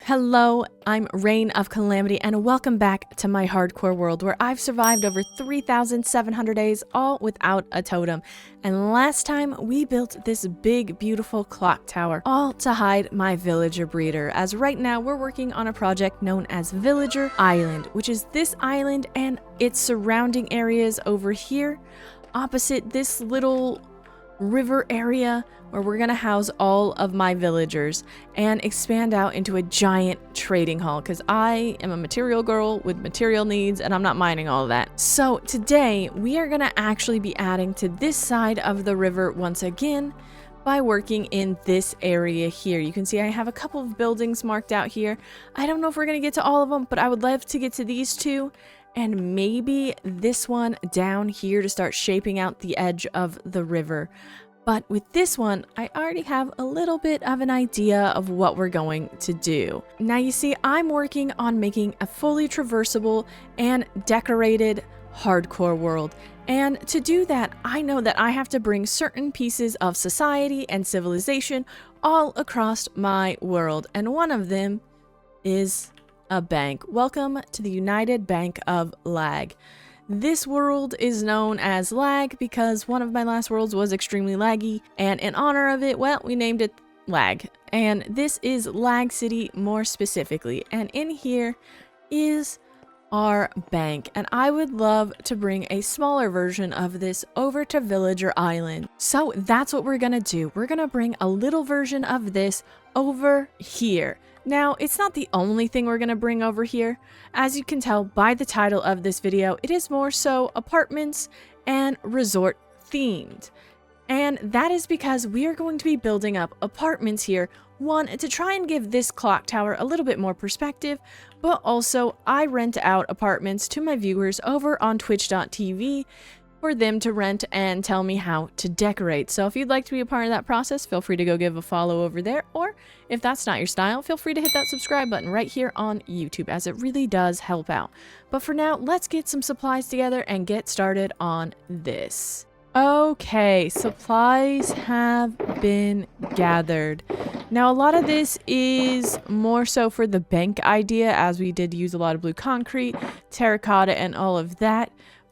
Hello, I'm RayneofKalamity, and welcome back to my hardcore world where I've survived over 3,700 days, all without a totem. And last time, we built this big, beautiful clock tower, all to hide my villager breeder, as right now we're working on a project known as Villager Island, which is this island and its surrounding areas over here, opposite this little river area where we're gonna house all of my villagers and expand out into a giant trading hall, because I am a material girl with material needs and I'm not mining all of that. So today we are gonna actually be adding to this side of the river once again by working in this area here. You can see I have a couple of buildings marked out here. I don't know if we're gonna get to all of them, but I would love to get to these two and maybe this one down here to start shaping out the edge of the river. But with this one, I already have a little bit of an idea of what we're going to do. Now you see, I'm working on making a fully traversable and decorated hardcore world. And to do that, I know that I have to bring certain pieces of society and civilization all across my world. And one of them is a bank. Welcome to the United Bank of Lag. This world is known as Lag because one of my last worlds was extremely laggy, and in honor of it, well, we named it Lag. And this is Lag City more specifically, and in here is our bank, and I would love to bring a smaller version of this over to Villager Island. So that's what we're gonna do. We're gonna bring a little version of this over here. Now, it's not the only thing we're going to bring over here. As you can tell by the title of this video, it is more so apartments and resort themed. And that is because we are going to be building up apartments here. One, to try and give this clock tower a little bit more perspective, but also I rent out apartments to my viewers over on twitch.tv for them to rent and tell me how to decorate. So if you'd like to be a part of that process, feel free to go give a follow over there. Or if that's not your style, feel free to hit that subscribe button right here on YouTube, as it really does help out. But for now, let's get some supplies together and get started on this. Okay, supplies have been gathered. Now, a lot of this is more so for the bank idea, as we did use a lot of blue concrete, terracotta, and all of that.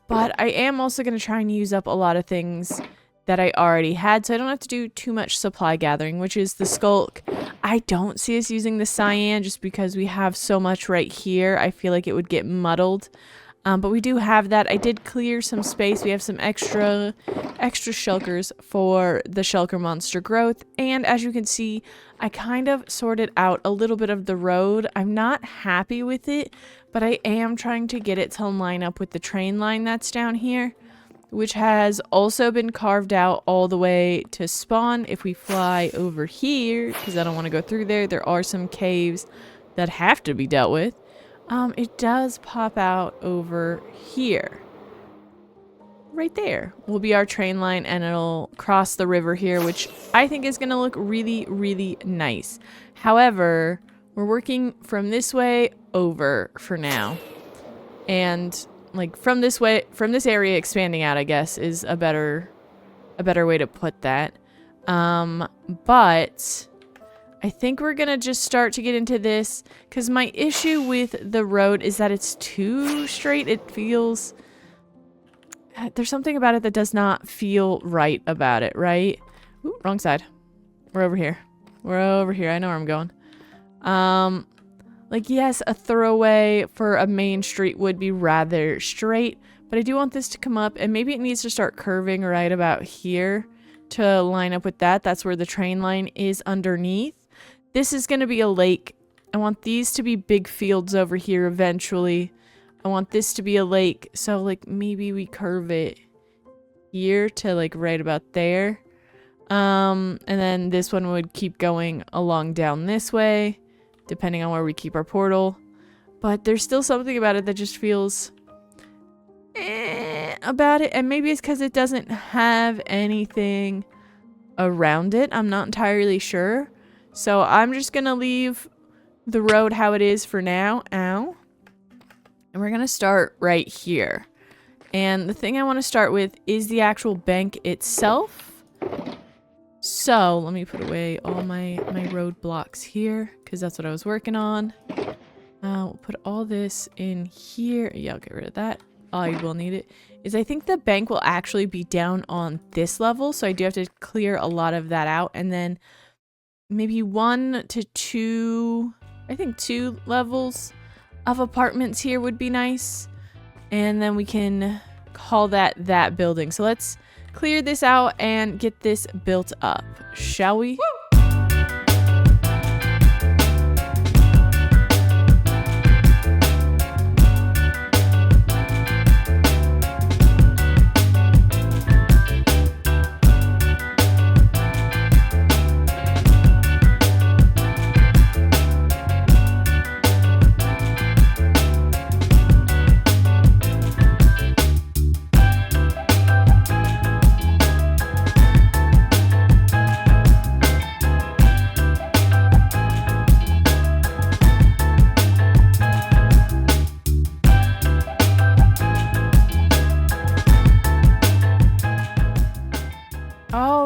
But I am also going to try and use up a lot of things that I already had, so I don't have to do too much supply gathering, which is the skulk. I don't see us using the cyan just because we have so much right here. I feel like it would get muddled. But we do have that. I did clear some space. We have some extra shulkers for the shulker monster growth. And as you can see, I kind of sorted out a little bit of the road. I'm not happy with it, but I am trying to get it to line up with the train line that's down here, which has also been carved out all the way to spawn. If we fly over here, because I don't want to go through there, there are some caves that have to be dealt with. It does pop out over here. Right there will be our train line, and it'll cross the river here, which I think is going to look really, really nice. However, we're working from this way over for now. And like from this way, from this area expanding out, I guess, is a better way to put that. But I think we're gonna just start to get into this, because my issue with the road is that it's too straight. It feels, there's something about it that does not feel right about it, right? Ooh, wrong side. We're over here. We're over here. I know where I'm going. Like, yes, a thoroughway for a main street would be rather straight, but I do want this to come up, and maybe it needs to start curving right about here to line up with that. That's where the train line is underneath. This is going to be a lake. I want these to be big fields over here eventually. I want this to be a lake. So, like, maybe we curve it here to, like, right about there. And then this one would keep going along down this way, depending on where we keep our portal. But there's still something about it that just feels about it. And maybe it's because it doesn't have anything around it. I'm not entirely sure. So I'm just going to leave the road how it is for now. Ow. And we're going to start right here. And the thing I want to start with is the actual bank itself. So let me put away all my roadblocks here because that's what I was working on. We'll put all this in here. Yeah, I'll get rid of that. I will need it. I think the bank will actually be down on this level, so I do have to clear a lot of that out, and then maybe 1 to 2, I think 2 levels of apartments here would be nice, and then we can call that building. So let's clear this out and get this built up, shall we? Woo!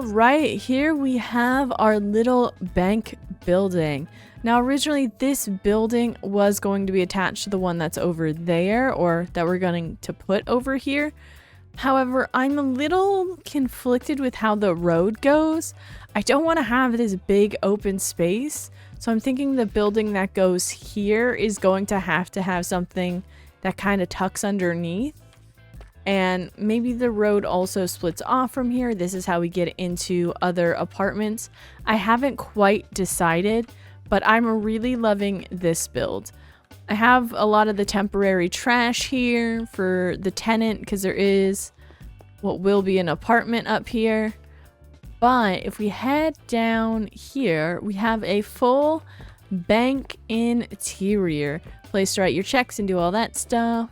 Right, here we have our little bank building. Now originally this building was going to be attached to the one that's over there, or that we're going to put over here. However, I'm a little conflicted with how the road goes. I don't want to have this big open space, so I'm thinking the building that goes here is going to have something that kind of tucks underneath. And maybe the road also splits off from here. This is how we get into other apartments. I haven't quite decided, but I'm really loving this build. I have a lot of the temporary trash here for the tenant because there is what will be an apartment up here. But if we head down here, we have a full bank interior. Place to write your checks and do all that stuff.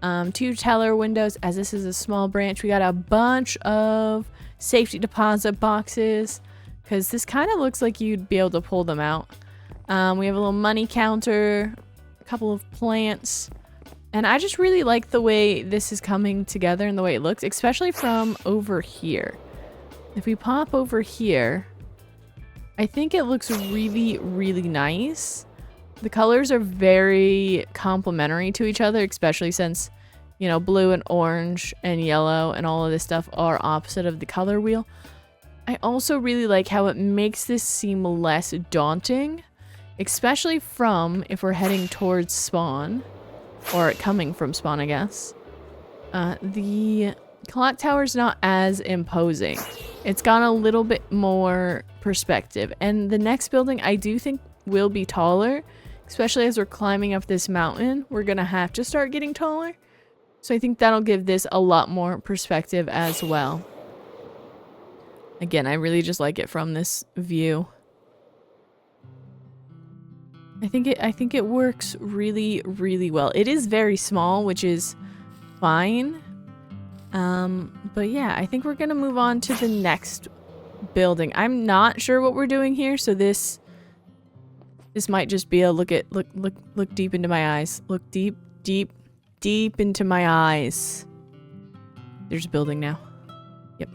2 teller windows, as this is a small branch. We got a bunch of safety deposit boxes because this kind of looks like you'd be able to pull them out. We have a little money counter, a couple of plants, and I just really like the way this is coming together and the way it looks, especially from over here. If we pop over here, I think it looks really, really nice. The colors are very complementary to each other, especially since, you know, blue and orange and yellow and all of this stuff are opposite of the color wheel. I also really like how it makes this seem less daunting, especially from if we're heading towards spawn, or coming from spawn, I guess. The clock tower is not as imposing. It's got a little bit more perspective, and the next building I do think will be taller. Especially as we're climbing up this mountain, we're gonna have to start getting taller. So I think that'll give this a lot more perspective as well. Again, I really just like it from this view. I think it works really, really well. It is very small, which is fine. But yeah, I think we're gonna move on to the next building. I'm not sure what we're doing here, so this might just be a look deep into my eyes. Look deep into my eyes. There's a building now. Yep.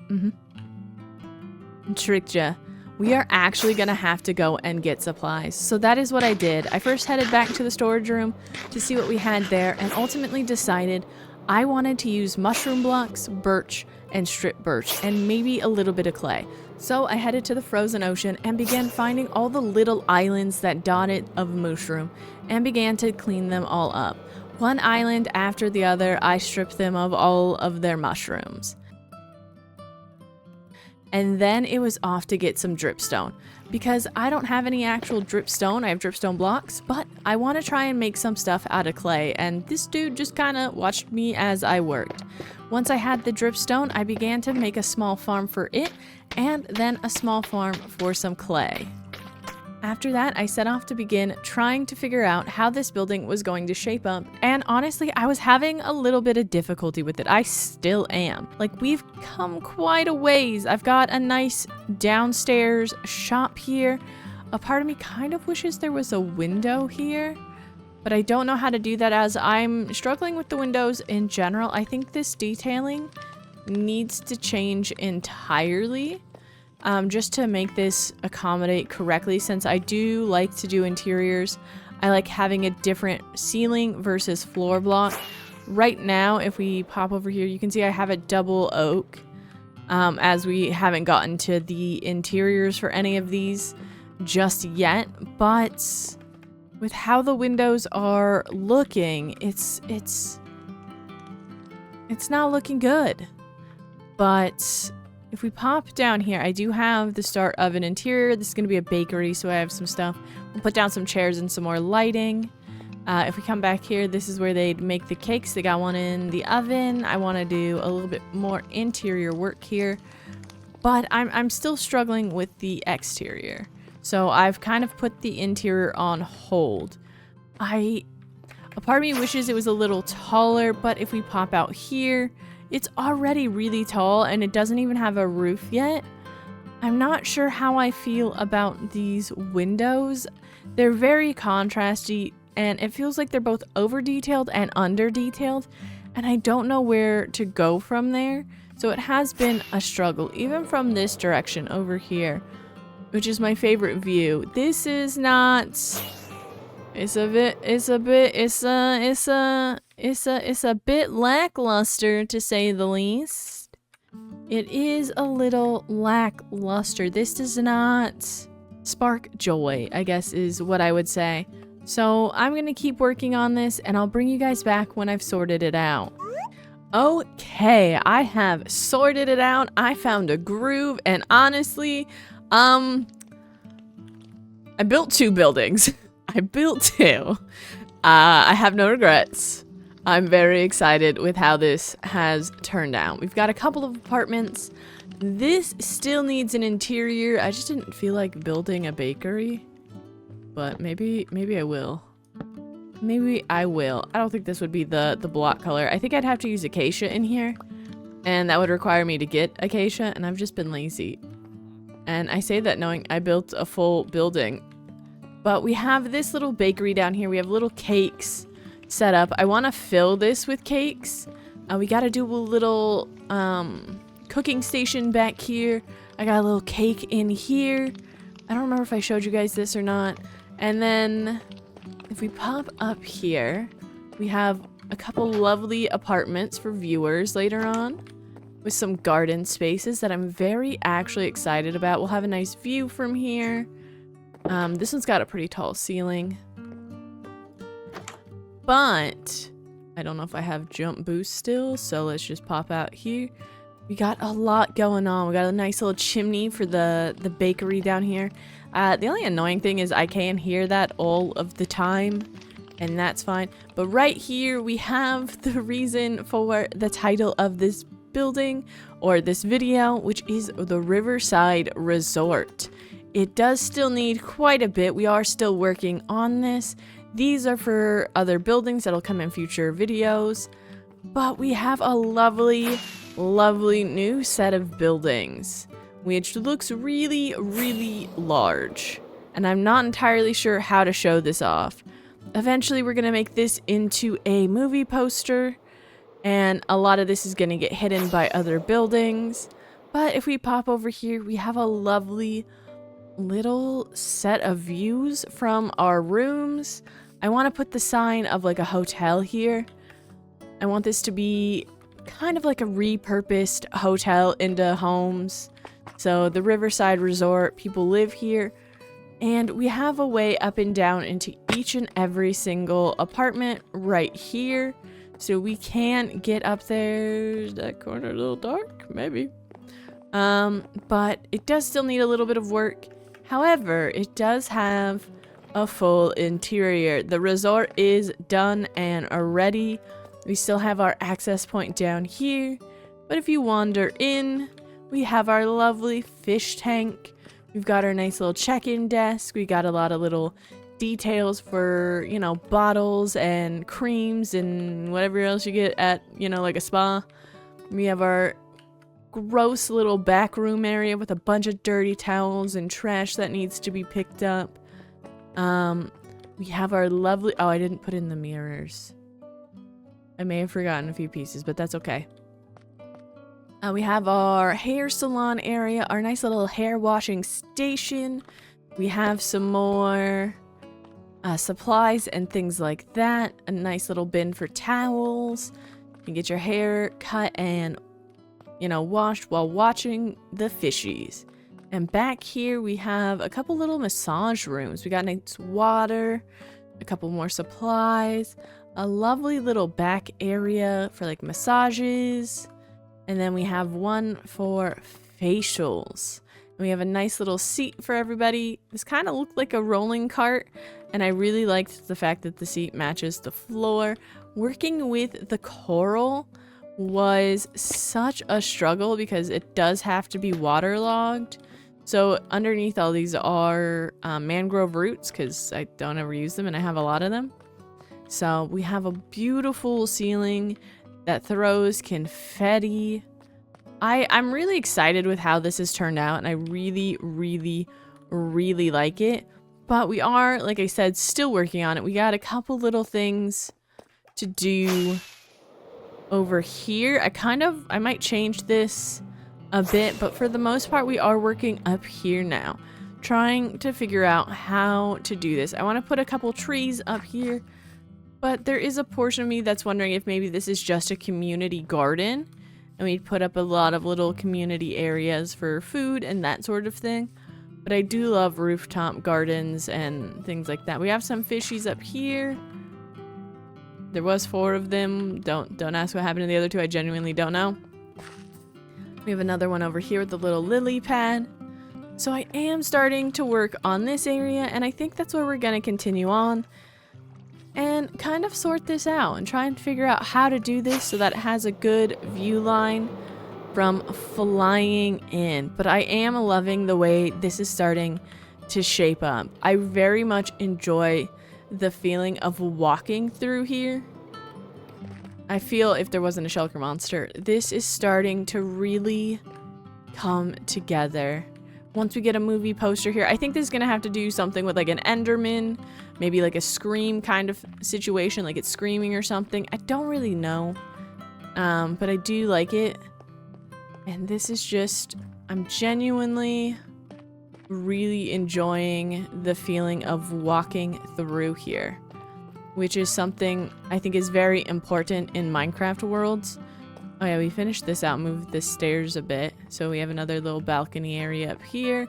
Tricked ya. We are actually gonna have to go and get supplies. So that is what I did. I first headed back to the storage room to see what we had there, and ultimately decided I wanted to use mushroom blocks, birch, and strip birch, and maybe a little bit of clay. So I headed to the frozen ocean and began finding all the little islands that dotted of mushroom and began to clean them all up. One island after the other, I stripped them of all of their mushrooms. And then it was off to get some dripstone. Because I don't have any actual dripstone, I have dripstone blocks, but I want to try and make some stuff out of clay, and this dude just kind of watched me as I worked. Once I had the dripstone, I began to make a small farm for it, and then a small farm for some clay. After that, I set off to begin trying to figure out how this building was going to shape up, and honestly, I was having a little bit of difficulty with it. I still am. Like, we've come quite a ways. I've got a nice downstairs shop here. A part of me kind of wishes there was a window here, but I don't know how to do that as I'm struggling with the windows in general. I think this detailing needs to change entirely. just to make this accommodate correctly, since I do like to do interiors. I like having a different ceiling versus floor block. Right now, if we pop over here, you can see I have a double oak, as we haven't gotten to the interiors for any of these just yet. But with how the windows are looking, it's not looking good. But if we pop down here, I do have the start of an interior. This is going to be a bakery, so I have some stuff. We'll put down some chairs and some more lighting. If we come back here, this is where they'd make the cakes. They got one in the oven. I want to do a little bit more interior work here, but I'm still struggling with the exterior. So I've kind of put the interior on hold. A part of me wishes it was a little taller, but if we pop out here, it's already really tall and it doesn't even have a roof yet. I'm not sure how I feel about these windows. They're very contrasty and it feels like they're both over detailed and under detailed, and I don't know where to go from there. So it has been a struggle, even from this direction over here, which is my favorite view. This is not, it's a bit lackluster, to say the least. It is a little lackluster. This does not spark joy, I guess is what I would say. So I'm gonna keep working on this and I'll bring you guys back when I've sorted it out. Okay, I have sorted it out. I found a groove, and honestly, I built 2 buildings. I built 2. I have no regrets. I'm very excited with how this has turned out. We've got a couple of apartments. This still needs an interior. I just didn't feel like building a bakery, but maybe I will. Maybe I will. I don't think this would be the block color. I think I'd have to use acacia in here, and that would require me to get acacia, and I've just been lazy. And I say that knowing I built a full building. But we have this little bakery down here. We have little cakes set up. I want to fill this with cakes. We got to do a little cooking station back here. I got a little cake in here. I don't remember if I showed you guys this or not. And then if we pop up here, we have a couple lovely apartments for viewers later on with some garden spaces that I'm very actually excited about. We'll have a nice view from here. This one's got a pretty tall ceiling, but I don't know if I have jump boost still, so let's just pop out here. We got a lot going on. We got a nice little chimney for the bakery down here. The only annoying thing is I can hear that all of the time, and that's fine. But right here we have the reason for the title of this building, or this video, which is the Riverside Resort. It does still need quite a bit. We are still working on this. These are for other buildings that'll come in future videos. But we have a lovely, lovely new set of buildings, which looks really, really large. And I'm not entirely sure how to show this off. Eventually, we're going to make this into a movie poster, and a lot of this is going to get hidden by other buildings. But if we pop over here, we have a lovely little set of views from our rooms. I want to put the sign of like a hotel here. I want this to be kind of like a repurposed hotel into homes. So the Riverside Resort, people live here, and we have a way up and down into each and every single apartment right here. So we can get up there. Is that corner a little dark? Maybe. But it does still need a little bit of work. However, it does have a full interior. The resort is done and ready. We still have our access point down here. But if you wander in, we have our lovely fish tank. We've got our nice little check-in desk. We got a lot of little details for, you know, bottles and creams and whatever else you get at, you know, like a spa. We have our gross little back room area with a bunch of dirty towels and trash that needs to be picked up. We have our lovely, oh, I didn't put in the mirrors. I may have forgotten a few pieces, but that's okay. We have our hair salon area, our nice little hair washing station. We have some more supplies and things like that. A nice little bin for towels. You can get your hair cut and, you know, washed while watching the fishies. And back here we have a couple little massage rooms. We got nice water, a couple more supplies, a lovely little back area for like massages. And then we have one for facials. We have a nice little seat for everybody. This kind of looked like a rolling cart, and I really liked the fact that the seat matches the floor. Working with the coral was such a struggle because it does have to be waterlogged. So underneath all these are mangrove roots, because I don't ever use them and I have a lot of them. So we have a beautiful ceiling that throws confetti. I'm really excited with how this has turned out, and I really, really, really like it. But we are, like I said, still working on it. We got a couple little things to do over here. I might change this a bit, but for the most part, we are working up here now, trying to figure out how to do this. I want to put a couple trees up here. But there is a portion of me that's wondering if maybe this is just a community garden and we'd put up a lot of little community areas for food and that sort of thing. But I do love rooftop gardens and things like that. We have some fishies up here. There was 4 of them. Don't ask what happened to the other 2. I genuinely don't know. We have another one over here with the little lily pad. So I am starting to work on this area, and I think that's where we're going to continue on. And kind of sort this out and try and figure out how to do this so that it has a good view line from flying in. But I am loving the way this is starting to shape up. I very much enjoy the feeling of walking through here. I feel if there wasn't a shulker monster, this is starting to really come together. Once we get a movie poster here, I think this is going to have to do something with like an Enderman, maybe like a Scream kind of situation, like it's screaming or something. I don't really know, but I do like it. And this is just, I'm genuinely really enjoying the feeling of walking through here, which is something I think is very important in Minecraft worlds. Oh yeah, we finished this out, moved the stairs a bit. So we have another little balcony area up here.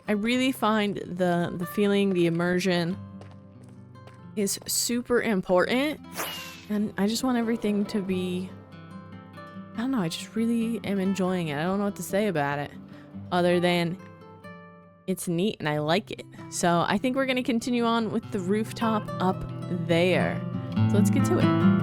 I really find the feeling, the immersion is super important. And I just want everything to be, I don't know, I just really am enjoying it. I don't know what to say about it other than it's neat and I like it. So I think we're going to continue on with the rooftop up there. So let's get to it.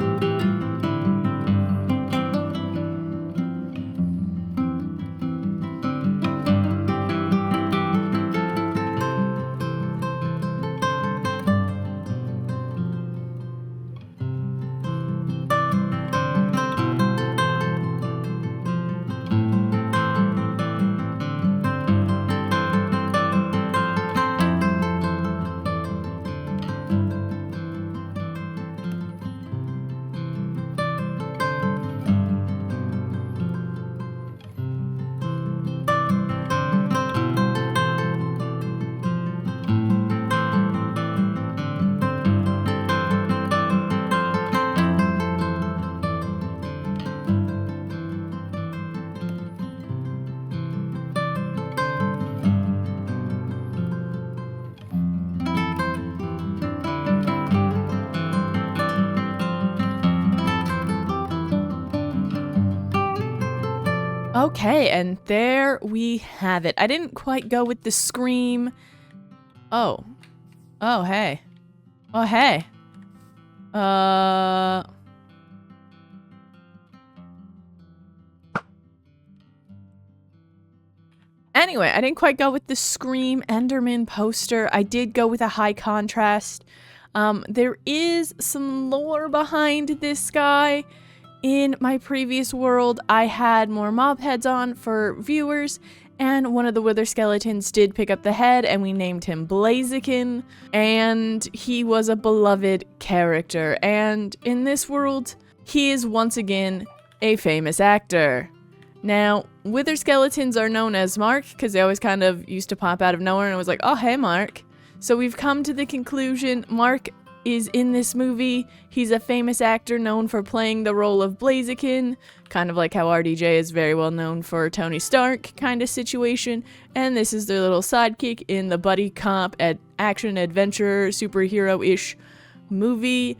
Okay, and there we have it. I didn't quite go with the scream. Oh. Oh, hey. Oh, hey. Anyway, I didn't quite go with the Scream Enderman poster. I did go with a high contrast. There is some lore behind this guy. In my previous world, I had more mob heads on for viewers, and one of the wither skeletons did pick up the head, and we named him Blaziken, and he was a beloved character. And in this world, he is once again a famous actor. Now, wither skeletons are known as Mark because they always kind of used to pop out of nowhere and it was like, oh, hey, Mark. So we've come to the conclusion Mark is in this movie. He's a famous actor known for playing the role of Blaziken, kind of like how RDJ is very well known for Tony Stark kind of situation. And this is their little sidekick in the buddy cop action adventure superhero-ish movie.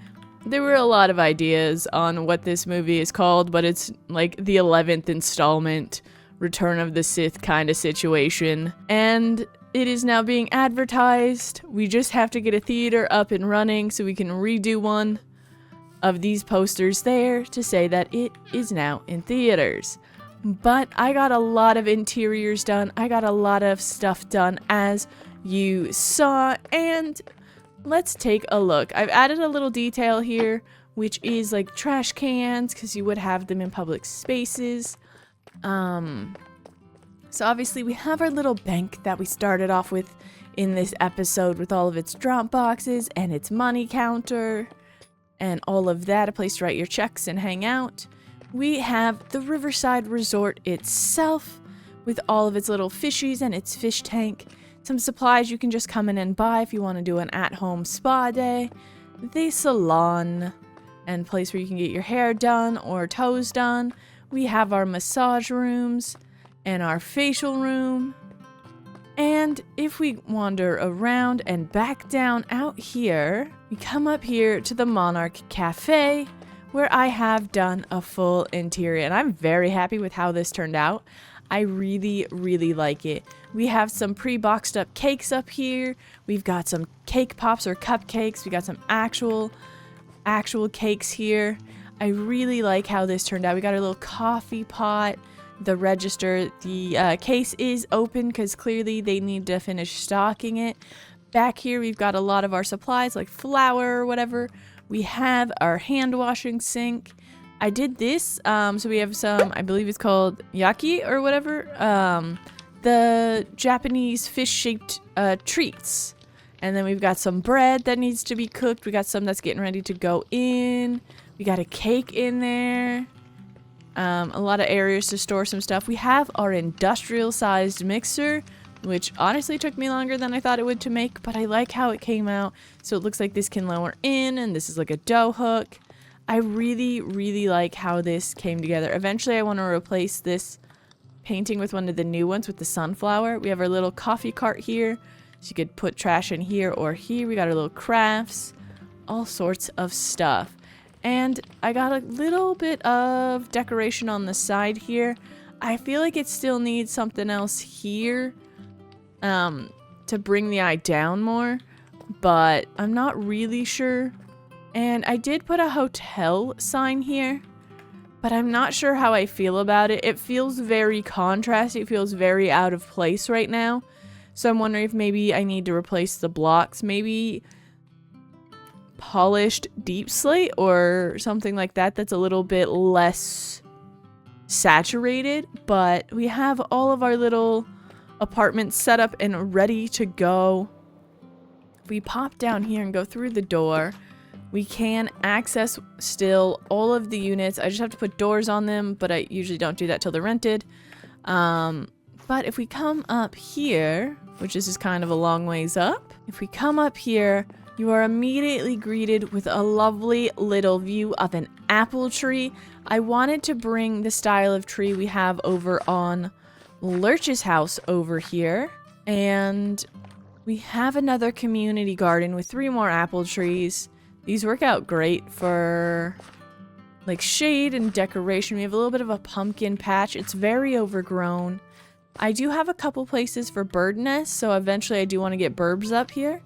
There were a lot of ideas on what this movie is called, but it's like the 11th installment, Return of the Sith kind of situation. And it is now being advertised. We just have to get a theater up and running so we can redo one of these posters there to say that it is now in theaters. But I got a lot of interiors done. I got a lot of stuff done, as you saw, and let's take a look. I've added a little detail here, which is like trash cans, because you would have them in public spaces. So obviously we have our little bank that we started off with in this episode with all of its drop boxes and its money counter and all of that, a place to write your checks and hang out. We have the Riverside Resort itself with all of its little fishies and its fish tank. Some supplies you can just come in and buy if you want to do an at-home spa day. The salon and place where you can get your hair done or toes done. We have our massage rooms and our facial room. And if we wander around and back down out here, we come up here to the Monarch Cafe, where I have done a full interior. And I'm very happy with how this turned out. I really, really like it. We have some pre-boxed up cakes up here. We've got some cake pops or cupcakes. We got some actual cakes here. I really like how this turned out. We got a little coffee pot. The register, the case is open because clearly they need to finish stocking it. Back here we've got a lot of our supplies like flour or whatever. We have our hand washing sink. I did this, so we have some, I believe it's called yaki or whatever, the Japanese fish-shaped treats. And then we've got some bread that needs to be cooked. We got some that's getting ready to go in. We got a cake in there. A lot of areas to store some stuff. We have our industrial-sized mixer, which honestly took me longer than I thought it would to make, but I like how it came out. So it looks like this can lower in, and this is like a dough hook. I really, really like how this came together. Eventually, I want to replace this painting with one of the new ones with the sunflower. We have our little coffee cart here, so you could put trash in here or here. We got our little crafts, all sorts of stuff. And I got a little bit of decoration on the side here. I feel like it still needs something else here to bring the eye down more, but I'm not really sure. And I did put a hotel sign here, but I'm not sure how I feel about it. It feels very contrasty. It feels very out of place right now. So I'm wondering if maybe I need to replace the blocks. Maybe polished deep slate or something like that that's a little bit less saturated. But we have all of our little apartments set up and ready to go. If we pop down here and go through the door, we can access still all of the units. I just have to put doors on them, but I usually don't do that till they're rented. But if we come up here, which is just kind of a long ways up, if we come up here, you are immediately greeted with a lovely little view of an apple tree. I wanted to bring the style of tree we have over on Lurch's house over here. And we have another community garden with 3 more apple trees. These work out great for like shade and decoration. We have a little bit of a pumpkin patch. It's very overgrown. I do have a couple places for bird nests, so eventually I do want to get burbs up here.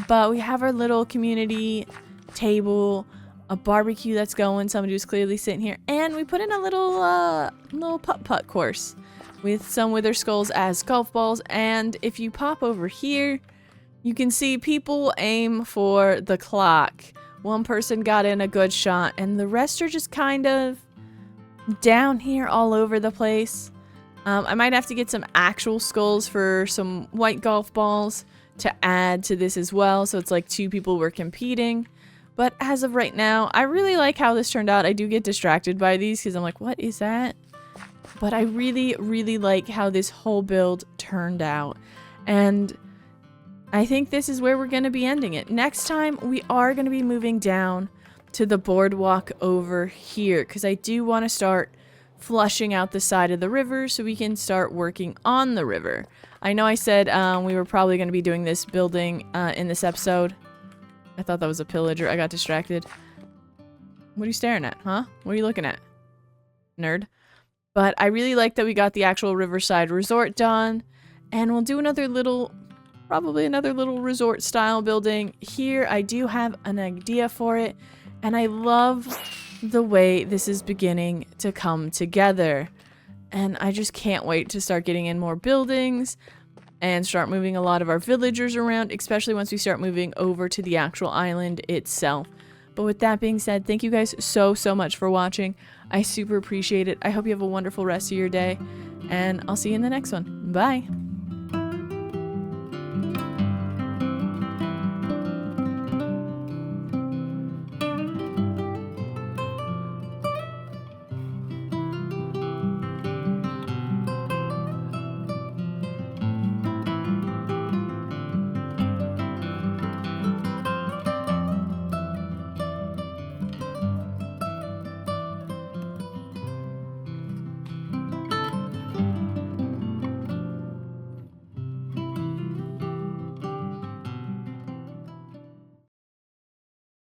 But we have our little community table, a barbecue that's going. Somebody was clearly sitting here. And we put in a little putt-putt course with some wither skulls as golf balls. And if you pop over here, you can see people aim for the clock. One person got in a good shot, and the rest are just kind of down here all over the place. I might have to get some actual skulls for some white golf balls to add to this as well, so it's like 2 people were competing. But as of right now, I really like how this turned out. I do get distracted by these because I'm like, what is that? but I really, really like how this whole build turned out. And I think this is where we're going to be ending it. Next time, we are going to be moving down to the boardwalk over here, because I do want to start flushing out the side of the river so we can start working on the river. I know I said we were probably going to be doing this building in this episode. I thought that was a pillager. I got distracted. What are you staring at, huh? What are you looking at? Nerd. But I really like that we got the actual Riverside resort done. And we'll do another little, probably another little resort style building. Here, I do have an idea for it. And I love the way this is beginning to come together. And I just can't wait to start getting in more buildings and start moving a lot of our villagers around, especially once we start moving over to the actual island itself. But with that being said, thank you guys so much for watching. I super appreciate it. I hope you have a wonderful rest of your day, and I'll see you in the next one. Bye!